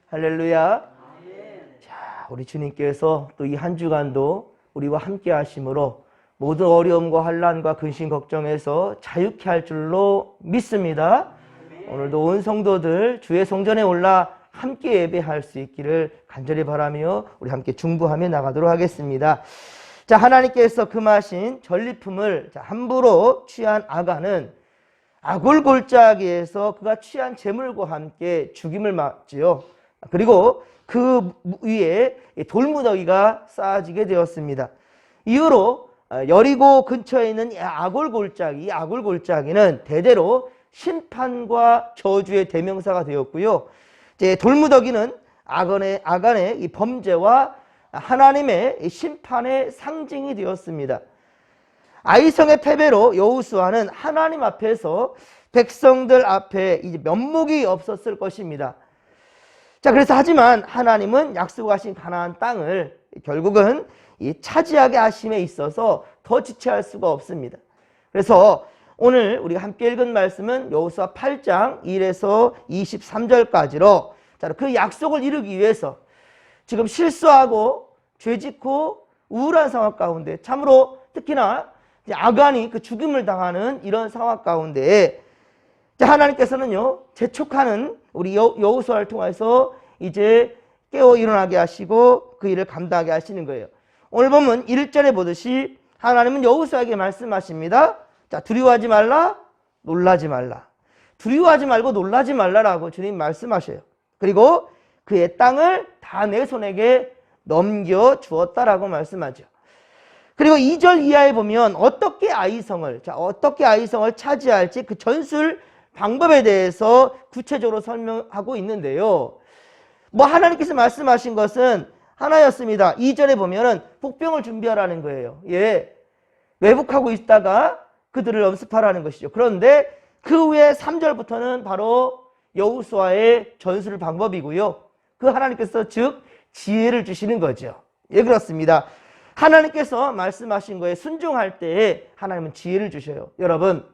할렐루야. 자, 우리 주님께서 또 이 한 주간도 우리와 함께 하심으로 모든 어려움과 환난과 근심 걱정에서 자유케 할 줄로 믿습니다. 오늘도 온 성도들 주의 성전에 올라 함께 예배할 수 있기를 간절히 바라며 우리 함께 중보하며 나가도록 하겠습니다. 자, 하나님께서 금하신 전리품을 함부로 취한 아간은 아골골짜기에서 그가 취한 재물과 함께 죽임을 맞지요. 그리고 그 위에 돌무더기가 쌓아지게 되었습니다. 이후로 여리고 근처에 있는 이 아골골짜기는 대대로 심판과 저주의 대명사가 되었고요. 이제 돌무더기는 아간의 이 범죄와 하나님의 심판의 상징이 되었습니다. 아이성의 패배로 여호수아는 하나님 앞에서 백성들 앞에 이제 면목이 없었을 것입니다. 자, 그래서 하지만 하나님은 약속하신 가나안 땅을 결국은 이 차지하게 하심에 있어서 더 지체할 수가 없습니다. 그래서 오늘 우리가 함께 읽은 말씀은 여호수아 8장 1에서 23절까지로 자, 그 약속을 이루기 위해서 지금 실수하고 죄짓고 우울한 상황 가운데 참으로 특히나 아간이 그 죽임을 당하는 이런 상황 가운데 하나님께서는요 재촉하는 우리 여호수아를 통해서 이제 깨어 일어나게 하시고 그 일을 감당하게 하시는 거예요. 오늘 보면 1절에 보듯이 하나님은 여호수아에게 말씀하십니다. 자, 두려워하지 말라, 놀라지 말라. 두려워하지 말고 놀라지 말라라고 주님 말씀하셔요. 그리고 그의 땅을 다 내 손에게 넘겨주었다라고 말씀하죠. 그리고 2절 이하에 보면 어떻게 아이성을 차지할지 그 전술 방법에 대해서 구체적으로 설명하고 있는데요. 하나님께서 말씀하신 것은 하나였습니다. 2절에 보면은 복병을 준비하라는 거예요. 예. 외국하고 있다가 그들을 엄습하라는 것이죠. 그런데 그 후에 3절부터는 바로 여호수아의 전술 방법이고요. 그 하나님께서 즉 지혜를 주시는 거죠. 예, 그렇습니다. 하나님께서 말씀하신 거에 순종할 때에 하나님은 지혜를 주셔요. 여러분,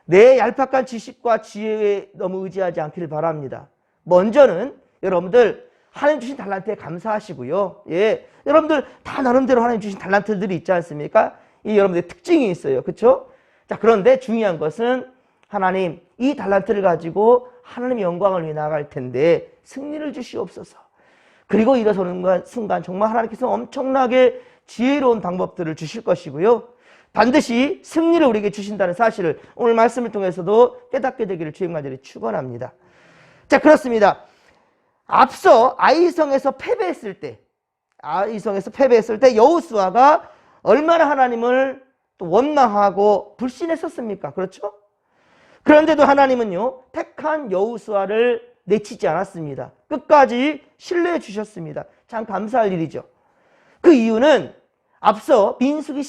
내 얄팍한 지식과 지혜에 너무 의지하지 않기를 바랍니다. 먼저는 여러분들 하나님 주신 달란트에 감사하시고요. 예, 여러분들 다 나름대로 하나님 주신 달란트들이 있지 않습니까? 이 여러분들의 특징이 있어요. 그렇죠? 자, 그런데 중요한 것은 하나님 이 달란트를 가지고 하나님의 영광을 위해 나아갈 텐데 승리를 주시옵소서. 그리고 일어서는 순간 정말 하나님께서 엄청나게 지혜로운 방법들을 주실 것이고요. 반드시 승리를 우리에게 주신다는 사실을 오늘 말씀을 통해서도 깨닫게 되기를 주님 간절히 축원합니다. 자, 그렇습니다. 앞서 아이성에서 패배했을 때 여호수아가 얼마나 하나님을 또 원망하고 불신했었습니까? 그렇죠? 그런데도 하나님은요 택한 여호수아를 내치지 않았습니다. 끝까지 신뢰해 주셨습니다. 참 감사할 일이죠. 그 이유는 앞서 민수기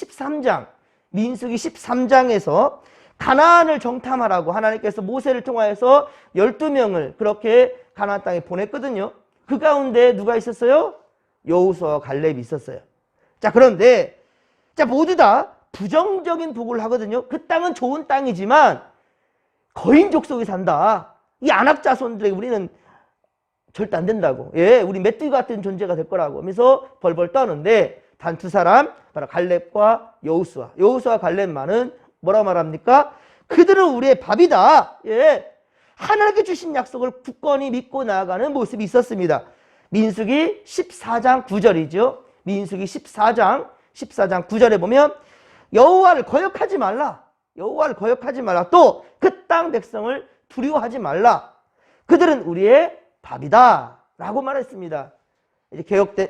13장에서 가나안을 정탐하라고 하나님께서 모세를 통하여서 12명을 그렇게 가나안 땅에 보냈거든요. 그 가운데 누가 있었어요? 여호수아와 갈렙이 있었어요. 자, 그런데 모두 다 부정적인 보고를 하거든요. 그 땅은 좋은 땅이지만 거인 족속이 산다. 이 안악 자손들에게 우리는 절대 안 된다고. 예, 우리 메뚜기 같은 존재가 될 거라고 하면서 벌벌 떠는데 단 두 사람, 바로 갈렙과 여호수아 갈렙만은 뭐라 말합니까? 그들은 우리의 밥이다. 예, 하나님께 주신 약속을 굳건히 믿고 나아가는 모습이 있었습니다. 민수기 14장 9절이죠. 민수기 14장 9절에 보면 여호와를 거역하지 말라. 또 그 땅 백성을 두려워하지 말라. 그들은 우리의 밥이다 라고 말했습니다. 이제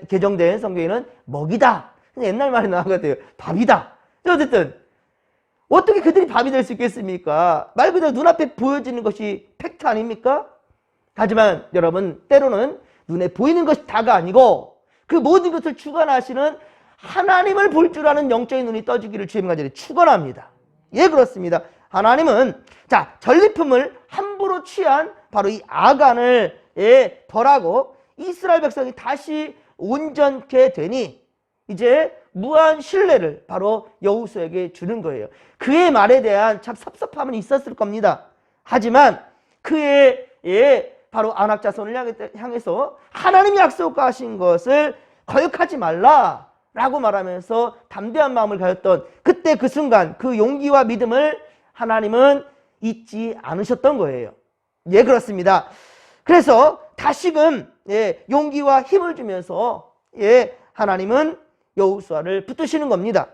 개정된 성경에는 먹이다. 옛날 말이 나와가지고 밥이다. 어쨌든 어떻게 그들이 밥이 될 수 있겠습니까? 말 그대로 눈앞에 보여지는 것이 팩트 아닙니까? 하지만 여러분, 때로는 눈에 보이는 것이 다가 아니고 그 모든 것을 주관하시는 하나님을 볼 줄 아는 영적인 눈이 떠지기를 주님 간절히 축원합니다. 예, 그렇습니다. 하나님은 전리품을 함부로 취한 바로 이 아간을 벌하고 이스라엘 백성이 다시 온전케 되니 이제 무한 신뢰를 바로 여호수아에게 주는 거예요. 그의 말에 대한 참 섭섭함은 있었을 겁니다. 하지만 그의 바로 아낙 자손을 향해서 하나님이 약속하신 것을 거역하지 말라라고 말하면서 담대한 마음을 가졌던 그때 그 순간 그 용기와 믿음을 하나님은 잊지 않으셨던 거예요. 예, 그렇습니다. 그래서 다시금 용기와 힘을 주면서 하나님은 여호수아를 붙드시는 겁니다.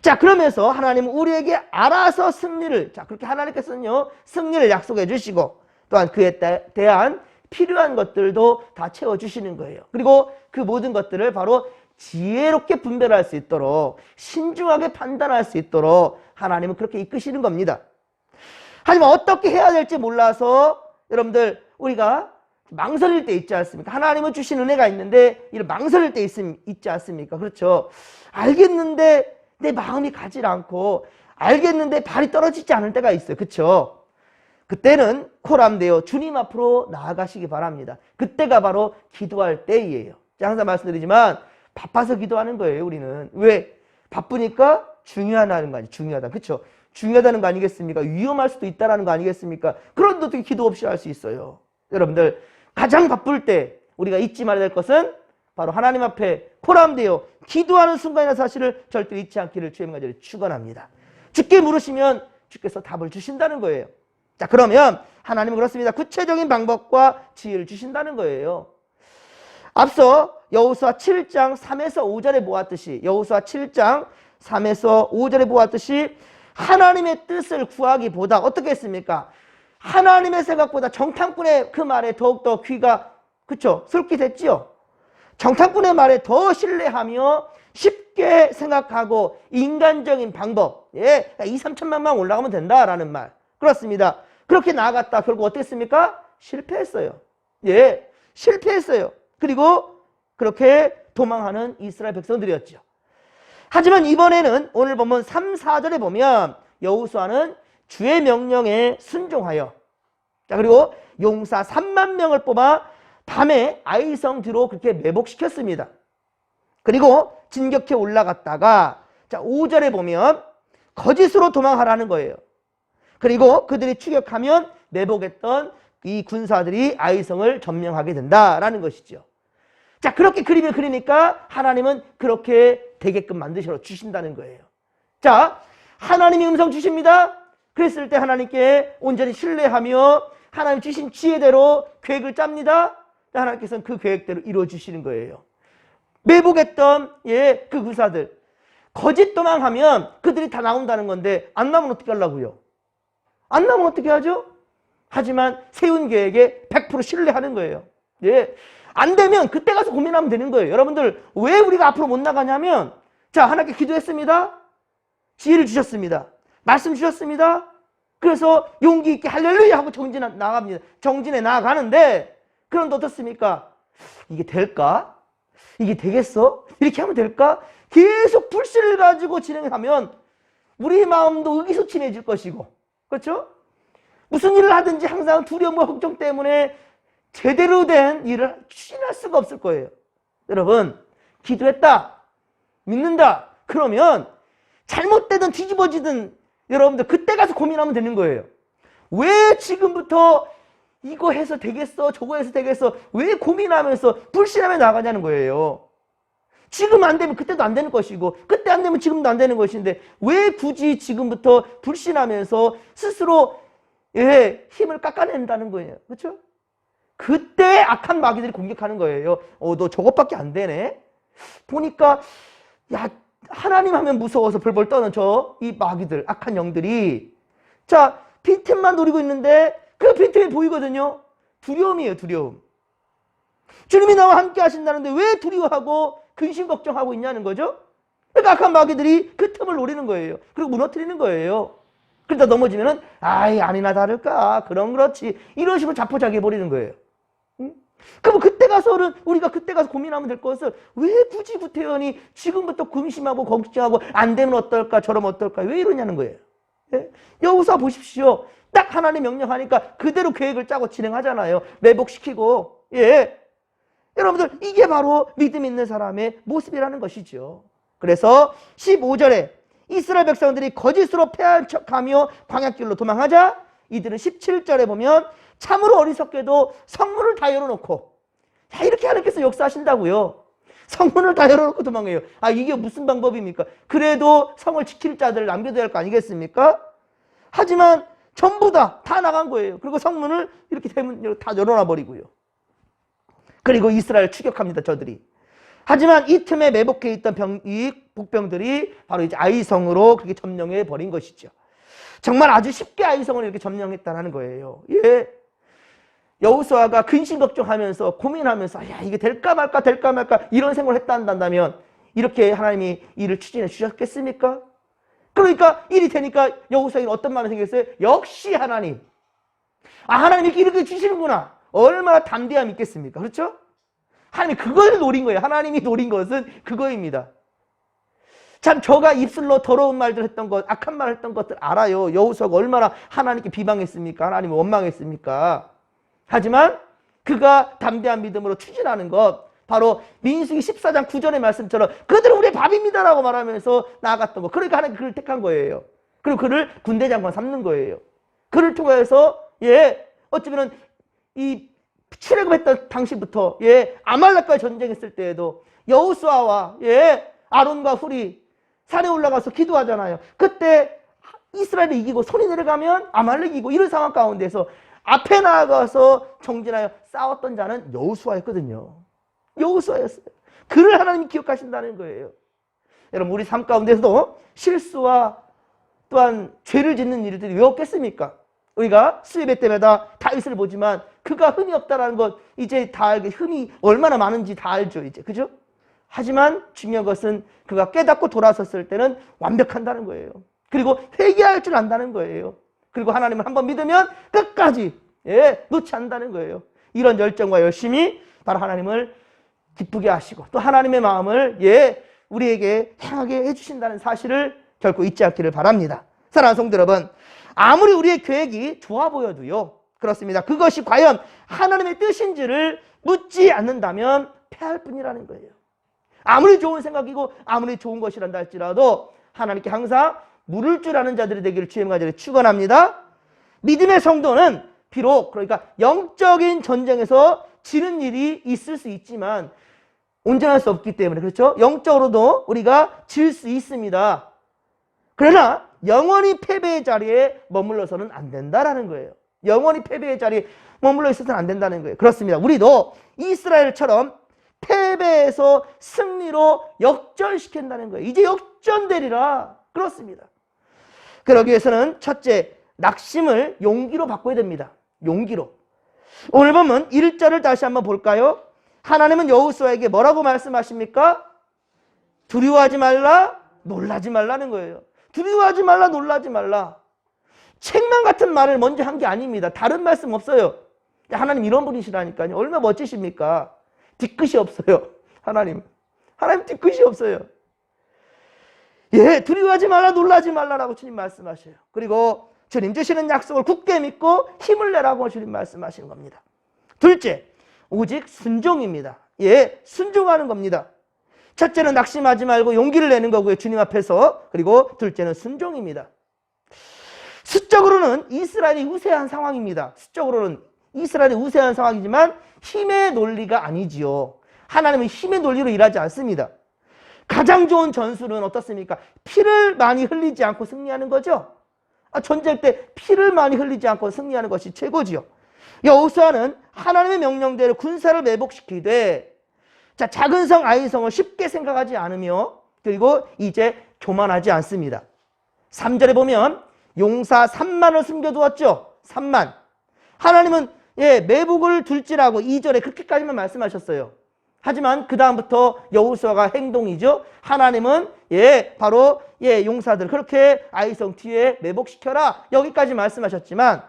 자, 그러면서 하나님은 우리에게 알아서 승리를, 자, 그렇게 하나님께서는요, 승리를 약속해 주시고, 또한 그에 대한 필요한 것들도 다 채워주시는 거예요. 그리고 그 모든 것들을 바로 지혜롭게 분별할 수 있도록, 신중하게 판단할 수 있도록 하나님은 그렇게 이끄시는 겁니다. 하지만 어떻게 해야 될지 몰라서 여러분들, 우리가 망설일 때 있지 않습니까? 하나님은 주신 은혜가 있는데 이런 망설일 때 있지 않습니까? 그렇죠. 알겠는데 내 마음이 가지 않고, 알겠는데 발이 떨어지지 않을 때가 있어요. 그렇죠? 그때는 코람되어 주님 앞으로 나아가시기 바랍니다. 그때가 바로 기도할 때이에요. 항상 말씀드리지만 바빠서 기도하는 거예요. 우리는. 왜? 바쁘니까 중요하다는 거 아니에요. 중요하다. 그렇죠? 중요하다는 거 아니겠습니까? 위험할 수도 있다는 거 아니겠습니까? 그런데 어떻게 기도 없이 할 수 있어요? 여러분들, 가장 바쁠 때 우리가 잊지 말아야 될 것은 바로 하나님 앞에 코람되어 기도하는 순간이라는 사실을 절대 잊지 않기를 주의 명하기를 축원합니다. 주께 물으시면 주께서 답을 주신다는 거예요. 자, 그러면 하나님은 그렇습니다. 구체적인 방법과 지혜를 주신다는 거예요. 앞서 여호수아 7장 3에서 5절에 보았듯이, 여호수아 7장 3에서 5절에 보았듯이 하나님의 뜻을 구하기보다 어떻게 했습니까? 하나님의 생각보다 정탐꾼의 그 말에 더욱더 귀가, 그쵸? 솔깃했지요? 정탐꾼의 말에 더 신뢰하며 쉽게 생각하고 인간적인 방법, 2, 3천만만 올라가면 된다라는 말. 그렇습니다. 그렇게 나아갔다 결국 어떻게 했습니까? 실패했어요. 실패했어요. 그리고 그렇게 도망하는 이스라엘 백성들이었죠. 하지만 이번에는 오늘 보면 3, 4절에 보면 여호수아는 주의 명령에 순종하여, 자, 그리고 용사 3만 명을 뽑아 밤에 아이성 뒤로 그렇게 매복시켰습니다. 그리고 진격해 올라갔다가, 자, 5절에 보면 거짓으로 도망하라는 거예요. 그리고 그들이 추격하면 매복했던 이 군사들이 아이성을 점령하게 된다라는 것이죠. 자, 그렇게 그림을 그리니까 하나님은 그렇게 되게끔 만드셔 주신다는 거예요. 자, 하나님이 음성 주십니다. 그랬을 때 하나님께 온전히 신뢰하며 하나님 주신 지혜대로 계획을 짭니다. 하나님께서는 그 계획대로 이루어 주시는 거예요. 매복했던 그 군사들, 거짓 도망하면 그들이 다 나온다는 건데 안 나오면 어떻게 하려고요? 안 나오면 어떻게 하죠? 하지만 세운 계획에 100% 신뢰하는 거예요. 안 되면 그때 가서 고민하면 되는 거예요. 여러분들, 왜 우리가 앞으로 못 나가냐면, 자, 하나님께 기도했습니다. 지혜를 주셨습니다. 말씀 주셨습니다. 그래서 용기 있게 할렐루야 하고 정진해 나아가는데, 그런데 어떻습니까? 이게 될까? 이게 되겠어? 이렇게 하면 될까? 계속 불신을 가지고 진행하면 우리 마음도 의기소침해질 것이고, 그렇죠? 무슨 일을 하든지 항상 두려움과 걱정 때문에 제대로 된 일을 추진할 수가 없을 거예요. 여러분, 기도했다, 믿는다, 그러면 잘못되든 뒤집어지든 여러분들 그때 가서 고민하면 되는 거예요. 왜 지금부터 이거 해서 되겠어, 저거 해서 되겠어, 왜 고민하면서 불신하며 나가냐는 거예요. 지금 안 되면 그때도 안 되는 것이고, 그때 안 되면 지금도 안 되는 것인데 왜 굳이 지금부터 불신하면서 스스로 힘을 깎아낸다는 거예요. 그렇죠? 그때 악한 마귀들이 공격하는 거예요. 너 저것밖에 안 되네? 보니까, 야, 하나님 하면 무서워서 벌벌 떠는 이 마귀들, 악한 영들이, 자, 빈틈만 노리고 있는데 그 빈틈이 보이거든요. 두려움이에요, 두려움. 주님이 나와 함께 하신다는데 왜 두려워하고 근심 걱정하고 있냐는 거죠. 그러니까 악한 마귀들이 그 틈을 노리는 거예요. 그리고 무너뜨리는 거예요. 그러다 넘어지면은 아니나 다를까, 그렇지, 이런 식으로 자포자기 해버리는 거예요. 그럼 그때 가서는, 우리가 그때 가서 고민하면 될 것을 왜 굳이 구태연이 지금부터 근심하고 걱정하고 안 되면 어떨까, 저러면 어떨까, 왜 이러냐는 거예요. 여호수아 보십시오. 딱 하나님 명령하니까 그대로 계획을 짜고 진행하잖아요. 매복시키고. 여러분들, 이게 바로 믿음 있는 사람의 모습이라는 것이죠. 그래서 15절에 이스라엘 백성들이 거짓으로 패한 척하며 광야길로 도망하자 이들은 17절에 보면 참으로 어리석게도 성문을 다 열어놓고, 야, 이렇게 하나님께서 역사하신다고요. 성문을 다 열어놓고 도망해요. 아, 이게 무슨 방법입니까? 그래도 성을 지킬 자들을 남겨둬야 할 거 아니겠습니까? 하지만 전부 다 나간 거예요. 그리고 성문을 이렇게 대문 다 열어놔 버리고요. 그리고 이스라엘 추격합니다, 저들이. 하지만 이 틈에 매복해 있던 이 복병들이 바로 이제 아이성으로 그렇게 점령해 버린 것이죠. 정말 아주 쉽게 아이성을 이렇게 점령했다는 거예요. 예. 여호수아가 근심 걱정하면서 고민하면서, 야, 이게 될까 말까 이런 생각을 한다면 이렇게 하나님이 일을 추진해 주셨겠습니까? 그러니까 일이 되니까 여호수아에게 어떤 마음이 생겼어요? 역시 하나님. 아, 하나님이 이렇게 주시는구나. 얼마나 담대함이 있겠습니까? 그렇죠? 하나님이 그걸 노린 거예요. 하나님이 노린 것은 그거입니다. 참, 저가 입술로 더러운 말들 했던 것, 악한 말 했던 것들 알아요. 여호수아가 얼마나 하나님께 비방했습니까? 하나님을 원망했습니까? 하지만 그가 담대한 믿음으로 추진하는 것, 바로 민수기 14장 9절의 말씀처럼 그들은 우리의 밥입니다라고 말하면서 나아갔던 것. 그러니까 하나님 그를 택한 거예요. 그리고 그를 군대 장관 삼는 거예요. 그를 통해서, 예, 어쩌면 이 출애굽했던 당시부터, 예, 아말렉과의 전쟁했을 때에도 여호수아와, 예, 아론과 훌이 산에 올라가서 기도하잖아요. 그때 이스라엘이 이기고 손이 내려가면 아말렉이 이기고, 이런 상황 가운데서 앞에 나아가서 정진하여 싸웠던 자는 여호수아였거든요. 여호수아였어요. 그를 하나님이 기억하신다는 거예요. 여러분, 우리 삶 가운데서도 실수와 또한 죄를 짓는 일들이 왜 없겠습니까? 우리가 수예배 때마다 다윗을 보지만 그가 흠이 없다라는 것 이제 다 알게, 흠이 얼마나 많은지 다 알죠, 이제. 그죠? 하지만 중요한 것은 그가 깨닫고 돌아섰을 때는 완벽한다는 거예요. 그리고 회개할 줄 안다는 거예요. 그리고 하나님을 한번 믿으면 끝까지, 예, 놓지 않는다는 거예요. 이런 열정과 열심이 바로 하나님을 기쁘게 하시고 또 하나님의 마음을, 예, 우리에게 행하게 해주신다는 사실을 결코 잊지 않기를 바랍니다. 사랑하는 성도 여러분, 아무리 우리의 계획이 좋아 보여도요, 그렇습니다. 그것이 과연 하나님의 뜻인지를 묻지 않는다면 패할 뿐이라는 거예요. 아무리 좋은 생각이고 아무리 좋은 것이란다 할지라도 하나님께 항상 물을 줄 아는 자들이 되기를 주의 가지를 축원합니다. 믿음의 성도는 비록, 그러니까 영적인 전쟁에서 지는 일이 있을 수 있지만 온전할 수 없기 때문에, 그렇죠? 영적으로도 우리가 질 수 있습니다. 그러나 영원히 패배의 자리에 머물러서는 안 된다라는 거예요. 영원히 패배의 자리에 머물러 있어서는 안 된다는 거예요. 그렇습니다. 우리도 이스라엘처럼 패배에서 승리로 역전시킨다는 거예요. 이제 역전되리라. 그렇습니다. 그러기 위해서는 첫째, 낙심을 용기로 바꿔야 됩니다. 용기로. 오늘 보면 1절을 다시 한번 볼까요? 하나님은 여호수아에게 뭐라고 말씀하십니까? 두려워하지 말라, 놀라지 말라는 거예요. 두려워하지 말라, 놀라지 말라. 책망 같은 말을 먼저 한 게 아닙니다. 다른 말씀 없어요. 하나님 이런 분이시라니까요. 얼마나 멋지십니까? 뒤끝이 없어요. 하나님 뒤끝이 없어요. 예, 두려워하지 말라, 놀라지 말라라고 주님 말씀하셔요. 그리고 주님 주시는 약속을 굳게 믿고 힘을 내라고 주님 말씀하시는 겁니다. 둘째, 오직 순종입니다. 예, 순종하는 겁니다. 첫째는 낙심하지 말고 용기를 내는 거고요, 주님 앞에서. 그리고 둘째는 순종입니다. 수적으로는 이스라엘이 우세한 상황입니다. 수적으로는 이스라엘이 우세한 상황이지만 힘의 논리가 아니지요. 하나님은 힘의 논리로 일하지 않습니다. 가장 좋은 전술은 어떻습니까? 피를 많이 흘리지 않고 승리하는 거죠. 전쟁 때 피를 많이 흘리지 않고 승리하는 것이 최고지요. 여호수아는 하나님의 명령대로 군사를 매복시키되, 자, 작은 성 아이성을 쉽게 생각하지 않으며, 그리고 이제 교만하지 않습니다. 3절에 보면 용사 3만을 숨겨두었죠. 3만. 하나님은, 예, 매복을 둘지라고 2절에 그렇게까지만 말씀하셨어요. 하지만 그 다음부터 여호수아가 행동이죠. 하나님은, 예, 바로, 예, 용사들 그렇게 아이성 뒤에 매복시켜라, 여기까지 말씀하셨지만,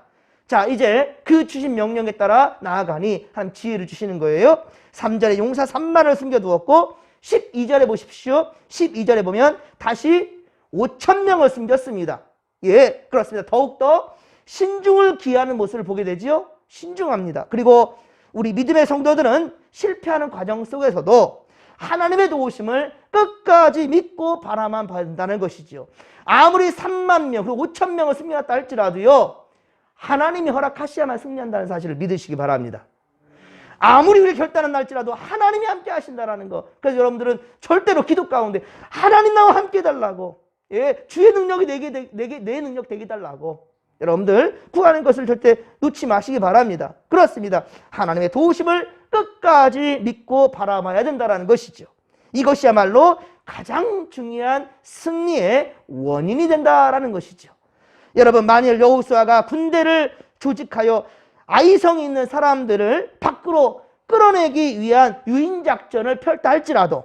자, 이제 그 주신 명령에 따라 나아가니 하나님 지혜를 주시는 거예요. 3절에 용사 3만을 숨겨두었고, 12절에 보십시오. 12절에 보면 다시 5,000명을 숨겼습니다. 예, 그렇습니다. 더욱더 신중을 기하는 모습을 보게 되지요. 신중합니다. 그리고 우리 믿음의 성도들은 실패하는 과정 속에서도 하나님의 도우심을 끝까지 믿고 바라만 받는다는 것이지요. 아무리 3만 명 그리고 5,000명을 숨겨놨다 할지라도요, 하나님이 허락하셔야만 승리한다는 사실을 믿으시기 바랍니다. 아무리 우리 결단은 날지라도 하나님이 함께 하신다는 거. 그래서 여러분들은 절대로 기도 가운데 하나님 나와 함께 해달라고, 예, 주의 능력이 내 능력 되게 달라고 여러분들 구하는 것을 절대 놓지 마시기 바랍니다. 그렇습니다. 하나님의 도우심을 끝까지 믿고 바라봐야 된다는 것이죠. 이것이야말로 가장 중요한 승리의 원인이 된다는 것이죠. 여러분, 만일 여호수아가 군대를 조직하여 아이성이 있는 사람들을 밖으로 끌어내기 위한 유인작전을 펼다 할지라도,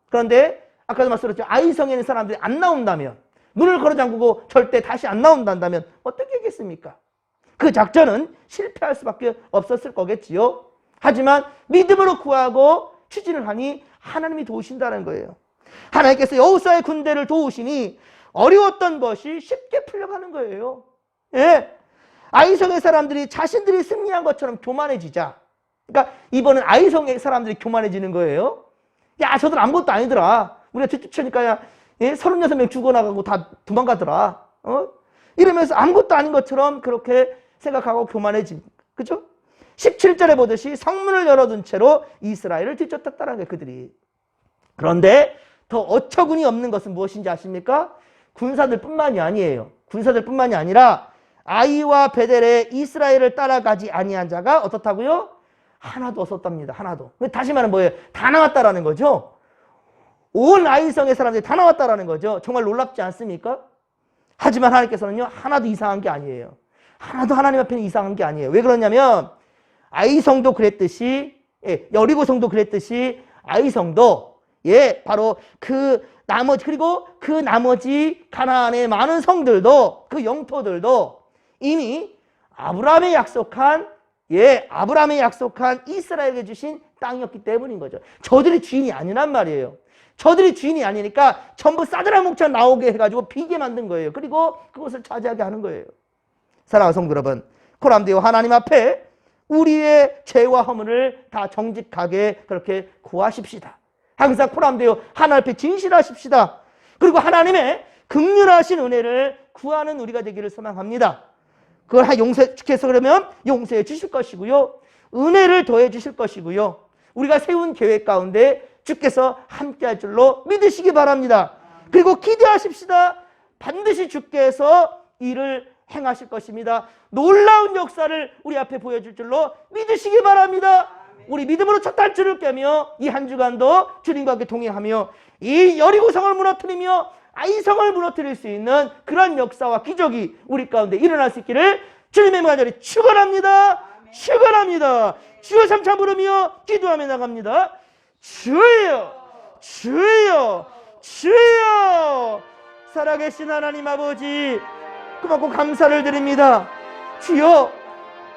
그런데 아까도 말씀드렸죠. 아이성에 있는 사람들이 안 나온다면, 문을 걸어 잠그고 절대 다시 안 나온다면 어떻게 하겠습니까? 그 작전은 실패할 수밖에 없었을 거겠지요. 하지만 믿음으로 구하고 추진을 하니 하나님이 도우신다는 거예요. 하나님께서 여호수아의 군대를 도우시니 어려웠던 것이 쉽게 풀려가는 거예요. 예. 아이성의 사람들이 자신들이 승리한 것처럼 교만해지자. 그러니까 이번엔 아이성의 사람들이 교만해지는 거예요. 야, 저들 아무것도 아니더라. 우리가 뒤쫓으니까 야, 36명 죽어나가고 다 도망가더라. 이러면서 아무것도 아닌 것처럼 그렇게 생각하고 교만해집니다. 그죠? 17절에 보듯이 성문을 열어둔 채로 이스라엘을 뒤쫓았다는 거예요, 그들이. 그런데 더 어처구니 없는 것은 무엇인지 아십니까? 군사들 뿐만이 아니에요. 군사들 뿐만이 아니라 아이와 베델에 이스라엘을 따라가지 아니한 자가 어떻다고요? 하나도 없었답니다. 하나도. 다시 말하면 뭐예요? 다 나왔다라는 거죠. 온 아이성의 사람들이 다 나왔다라는 거죠. 정말 놀랍지 않습니까? 하지만 하나님께서는요, 하나도 이상한 게 아니에요. 하나도 하나님 앞에는 이상한 게 아니에요. 왜 그러냐면 아이성도 그랬듯이, 예, 여리고성도 그랬듯이 아이성도, 예, 바로 그 나머지, 그리고 그 나머지 가나안의 많은 성들도, 그 영토들도 이미 아브라함의 약속한, 예, 아브라함의 약속한 이스라엘에게 주신 땅이었기 때문인 거죠. 저들이 주인이 아니란 말이에요. 저들이 주인이 아니니까 전부 싸드라 목차 나오게 해가지고 비게 만든 거예요. 그리고 그것을 차지하게 하는 거예요. 사랑하는 성도 여러분, 그런데요, 하나님 앞에 우리의 죄와 허물을 다 정직하게 그렇게 구하십시다. 항상 코람되어 하나님 앞에 진실하십시다. 그리고 하나님의 긍휼하신 은혜를 구하는 우리가 되기를 소망합니다. 그걸 용서해서 그러면 용서해 주실 것이고요, 은혜를 더해 주실 것이고요, 우리가 세운 계획 가운데 주께서 함께 할 줄로 믿으시기 바랍니다. 그리고 기대하십시다. 반드시 주께서 일을 행하실 것입니다. 놀라운 역사를 우리 앞에 보여줄 줄로 믿으시기 바랍니다. 우리 믿음으로 첫 단추를 꿰며 이 한 주간도 주님과 함께 동행하며 이 여리고성을 무너뜨리며 아이성을 무너뜨릴 수 있는 그런 역사와 기적이 우리 가운데 일어날 수 있기를 주님의 간절히 축원합니다. 축원합니다. 주여 삼차 부르며 기도하며 나갑니다. 주여, 주여, 주여. 살아계신 하나님 아버지, 고맙고 감사를 드립니다. 주여,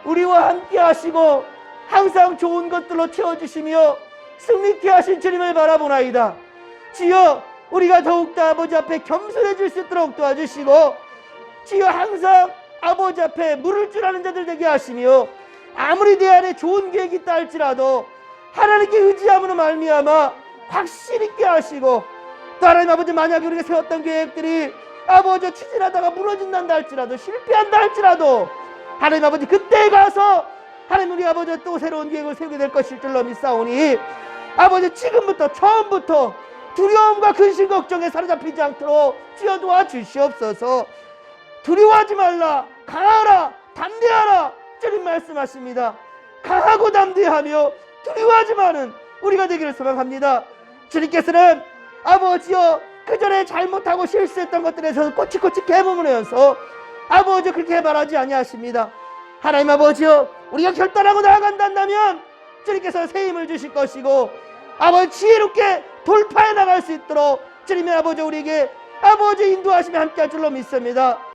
우리와 함께 하시고 항상 좋은 것들로 채워주시며 승리케 하신 주님을 바라보나이다. 주여, 우리가 더욱더 아버지 앞에 겸손해질 수 있도록 도와주시고, 주여 항상 아버지 앞에 물을 줄 아는 자들 되게 하시며, 아무리 내 안에 좋은 계획이 있다 할지라도 하나님께 의지함으로 말미암아 확실히 있게 하시고, 또 하나님 아버지, 만약에 우리가 세웠던 계획들이 아버지 추진하다가 무너진다 할지라도, 실패한다 할지라도 하나님 아버지 그때 가서 하나님 우리 아버지 또 새로운 계획을 세우게 될 것일 줄로 믿사오니, 아버지 지금부터 처음부터 두려움과 근심 걱정에 사로잡히지 않도록 주여 도와주시옵소서. 두려워하지 말라, 강하라, 담대하라, 주님 말씀하십니다. 강하고 담대하며 두려워하지만은 우리가 되기를 소망합니다. 주님께서는 아버지여 그전에 잘못하고 실수했던 것들에서 꼬치꼬치 깨물으면서 아버지 그렇게 말하지 아니하십니다. 하나님 아버지여, 우리가 결단하고 나아간다면 주님께서 새 힘을 주실 것이고, 아버지 지혜롭게 돌파해 나갈 수 있도록 주님의 아버지 우리에게 아버지 인도하시며 함께 할 줄로 믿습니다.